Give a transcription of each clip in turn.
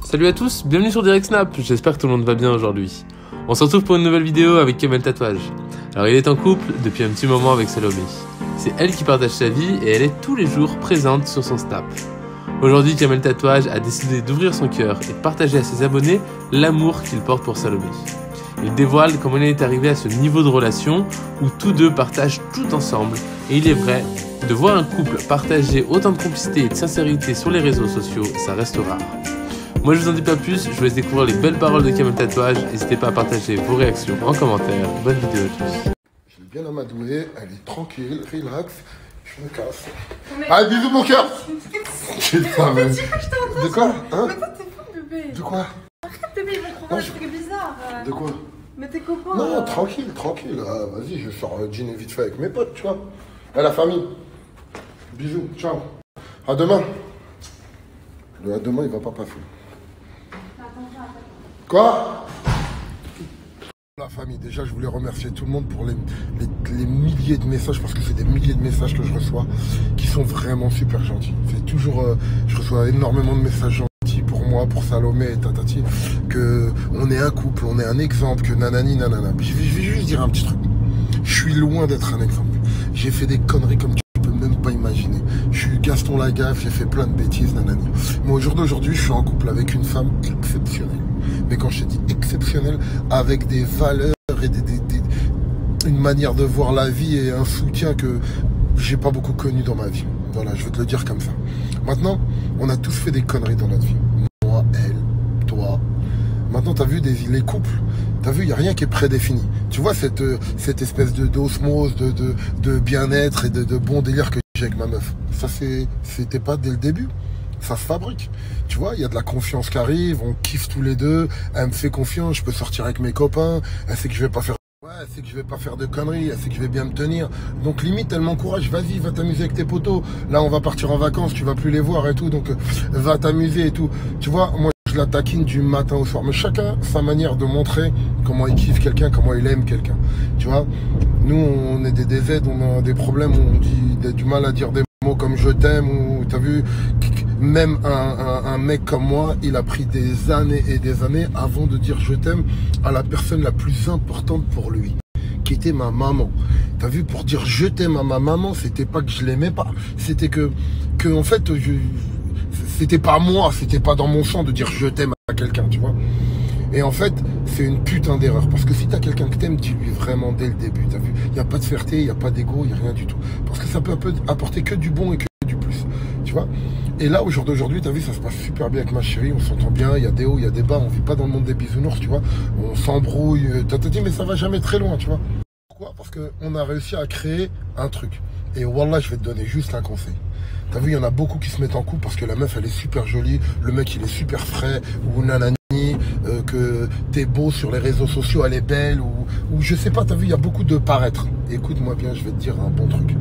Salut à tous, bienvenue sur Direct Snap, j'espère que tout le monde va bien aujourd'hui. On se retrouve pour une nouvelle vidéo avec Kamel Tatouage. Alors il est en couple depuis un petit moment avec Salomé. C'est elle qui partage sa vie et elle est tous les jours présente sur son Snap. Aujourd'hui, Kamel Tatouage a décidé d'ouvrir son cœur et de partager à ses abonnés l'amour qu'il porte pour Salomé. Il dévoile comment il est arrivé à ce niveau de relation où tous deux partagent tout ensemble. Et il est vrai, de voir un couple partager autant de complicité et de sincérité sur les réseaux sociaux, ça reste rare. Moi je vous en dis pas plus, je vous laisse découvrir les belles paroles de Kamel Tatouage. N'hésitez pas à partager vos réactions en commentaire. Bonne vidéo à tous. Je l'ai bien amadouée, elle est tranquille, relax. Je me casse. Allez, bisous mon cœur. J'ai pas même. De quoi hein? Mais toi t'es fou bébé. De quoi? Arrête bébé, ils vont trouver un truc bizarre. De quoi? Mais tes copains. Non, tranquille, tranquille. Ah, vas-y, je sors dîner vite fait avec mes potes, tu vois. À la famille. Bisous, ciao. À demain. Le à demain, il va pas passer. Quoi? La famille, déjà je voulais remercier tout le monde pour les milliers de messages, parce que c'est des milliers de messages que je reçois qui sont vraiment super gentils. C'est toujours, je reçois énormément de messages gentils pour moi, pour Salomé et tatati, que on est un couple, on est un exemple, que nanani nanana. Je vais juste dire un petit truc. Je suis loin d'être un exemple. J'ai fait des conneries comme tu peux même pas imaginer. Je suis Gaston Lagaffe, j'ai fait plein de bêtises, nanani. Mais au jour d'aujourd'hui, je suis en couple avec une femme exceptionnelle. Mais quand je te dis exceptionnelle, avec des valeurs et une manière de voir la vie et un soutien que j'ai pas beaucoup connu dans ma vie. Voilà, je veux te le dire comme ça. Maintenant, on a tous fait des conneries dans notre vie. Moi, elle, toi. Maintenant, tu as vu les couples, tu as vu, il n'y a rien qui est prédéfini. Tu vois cette espèce d'osmose, de bien-être et de bon délire que j'ai avec ma meuf. Ça, c'était pas dès le début. Ça se fabrique. Tu vois, il y a de la confiance qui arrive, on kiffe tous les deux, elle me fait confiance, je peux sortir avec mes copains, elle sait que je vais pas faire... Ouais, elle sait que je vais pas faire de conneries, elle sait que je vais bien me tenir. Donc limite, elle m'encourage, vas-y, va t'amuser avec tes potos. Là, on va partir en vacances, tu vas plus les voir et tout, donc va t'amuser et tout. Tu vois, moi, je la taquine du matin au soir. Mais chacun sa manière de montrer comment il kiffe quelqu'un, comment il aime quelqu'un. Tu vois, nous, on est des DZ, on a des problèmes, on dit du mal à dire des mots comme je t'aime, ou t'as vu, même un mec comme moi, il a pris des années et des années avant de dire je t'aime à la personne la plus importante pour lui, qui était ma maman. T'as vu, pour dire je t'aime à ma maman, c'était pas que je l'aimais pas, c'était que en fait, c'était pas moi, c'était pas dans mon sang de dire je t'aime à quelqu'un, tu vois. Et en fait, c'est une putain d'erreur. Parce que si t'as quelqu'un que t'aimes, dis-lui vraiment dès le début. T'as vu, il n'y a pas de fierté, il n'y a pas d'ego, il n'y a rien du tout. Parce que ça peut apporter que du bon et que du plus. Tu vois. Et là, au jour d'aujourd'hui, t'as vu, ça se passe super bien avec ma chérie. On s'entend bien, il y a des hauts, il y a des bas. On vit pas dans le monde des bisounours, tu vois. On s'embrouille, dit, mais ça va jamais très loin, tu vois. Pourquoi? Parce qu'on a réussi à créer un truc. Et wallah, je vais te donner juste un conseil. T'as vu, il y en a beaucoup qui se mettent en couple parce que la meuf, elle est super jolie, le mec, il est super frais, ou nanani, que t'es beau sur les réseaux sociaux, elle est belle, ou je sais pas, t'as vu, il y a beaucoup de paraître. Écoute-moi bien, je vais te dire un bon truc.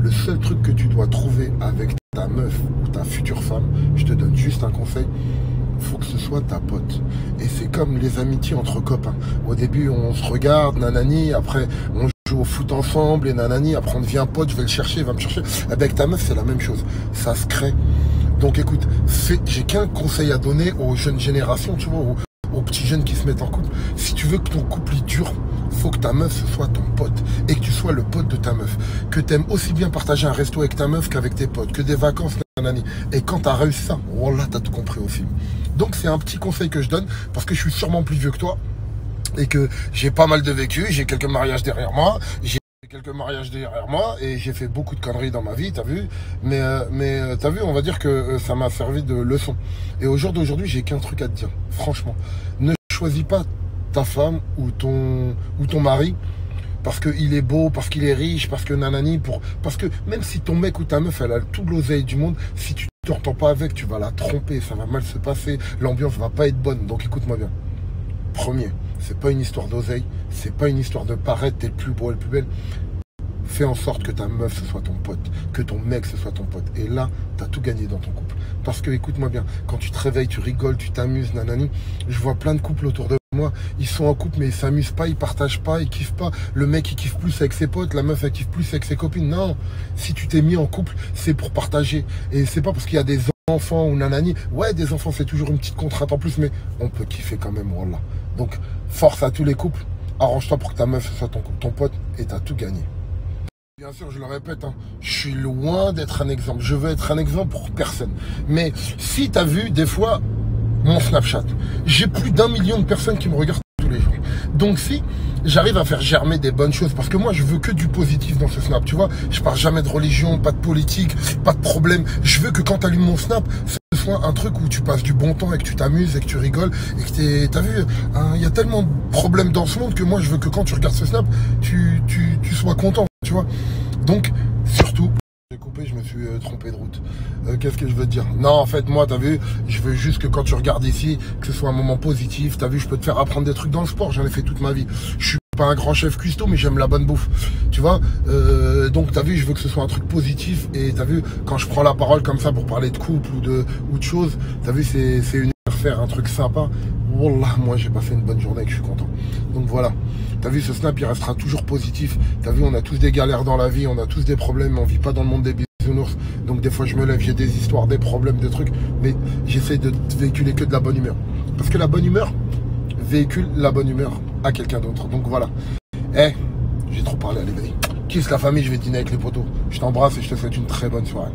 Le seul truc que tu dois trouver avec ta meuf ou ta future femme, je te donne juste un conseil, faut que ce soit ta pote. Et c'est comme les amitiés entre copains. Au début, on se regarde, nanani, après, on joue au foot ensemble, et nanani, après on devient pote, je vais le chercher, il va me chercher. Avec ta meuf, c'est la même chose. Ça se crée. Donc écoute, j'ai qu'un conseil à donner aux jeunes générations, tu vois, aux petits jeunes qui se mettent en couple. Si tu veux que ton couple il dure, faut que ta meuf ce soit ton pote et que tu sois le pote de ta meuf. Que tu aimes aussi bien partager un resto avec ta meuf qu'avec tes potes, que des vacances, nanani. Et quand tu as réussi ça, voilà, tu as tout compris au film. Donc c'est un petit conseil que je donne parce que je suis sûrement plus vieux que toi et que j'ai pas mal de vécu, j'ai quelques mariages derrière moi, et j'ai fait beaucoup de conneries dans ma vie, t'as vu, mais t'as vu, on va dire que ça m'a servi de leçon. Et au jour d'aujourd'hui, j'ai qu'un truc à te dire, franchement, ne choisis pas ta femme ou ton mari parce qu'il est beau, parce qu'il est riche, parce que nanani, parce que même si ton mec ou ta meuf, elle a tout l'oseille du monde, si tu t'entends pas avec, tu vas la tromper, ça va mal se passer, l'ambiance va pas être bonne, donc écoute-moi bien. Premier, c'est pas une histoire d'oseille, c'est pas une histoire de paraître, t'es le plus beau et le plus belle. Fais en sorte que ta meuf ce soit ton pote, que ton mec ce soit ton pote. Et là, t'as tout gagné dans ton couple. Parce que, écoute-moi bien, quand tu te réveilles, tu rigoles, tu t'amuses, nanani. Je vois plein de couples autour de moi, ils sont en couple mais ils s'amusent pas, ils partagent pas, ils kiffent pas. Le mec il kiffe plus avec ses potes, la meuf elle kiffe plus avec ses copines. Non, si tu t'es mis en couple, c'est pour partager. Et c'est pas parce qu'il y a des enfants ou nanani. Ouais, des enfants, c'est toujours une petite contrainte en plus, mais on peut kiffer quand même, voilà. Donc, force à tous les couples. Arrange-toi pour que ta meuf soit ton pote et t'as tout gagné. Bien sûr, je le répète, hein, je suis loin d'être un exemple. Je veux être un exemple pour personne. Mais si t'as vu, des fois, mon Snapchat, j'ai plus d'1 million de personnes qui me regardent tous les jours. Donc si j'arrive à faire germer des bonnes choses, parce que moi je veux que du positif dans ce Snap, tu vois, je parle jamais de religion, pas de politique, pas de problème. Je veux que quand tu allumes mon Snap, ce soit un truc où tu passes du bon temps et que tu t'amuses et que tu rigoles et que t'as vu, il y a tellement de problèmes dans ce monde que moi je veux que quand tu regardes ce Snap, tu sois content, tu vois. Donc surtout, j'ai coupé, je me suis trompé de route. Qu'est-ce que je veux te dire? Non, en fait, moi, t'as vu, je veux juste que quand tu regardes ici, que ce soit un moment positif. T'as vu, je peux te faire apprendre des trucs dans le sport, j'en ai fait toute ma vie. Je suis pas un grand chef cuistot, mais j'aime la bonne bouffe, tu vois. Donc, t'as vu, je veux que ce soit un truc positif. Et t'as vu, quand je prends la parole comme ça pour parler de couple ou de choses, t'as vu, c'est une faire un truc sympa. Wallah, moi, j'ai passé une bonne journée et que je suis content. Donc, voilà. T'as vu, ce Snap, il restera toujours positif. T'as vu, on a tous des galères dans la vie, on a tous des problèmes, on vit pas dans le monde des bisounours. Donc des fois je me lève, j'ai des histoires, des problèmes, des trucs, mais j'essaie de véhiculer que de la bonne humeur. Parce que la bonne humeur véhicule la bonne humeur à quelqu'un d'autre. Donc voilà. J'ai trop parlé, allez, vas-y. Kiss la famille, je vais dîner avec les potos. Je t'embrasse et je te souhaite une très bonne soirée.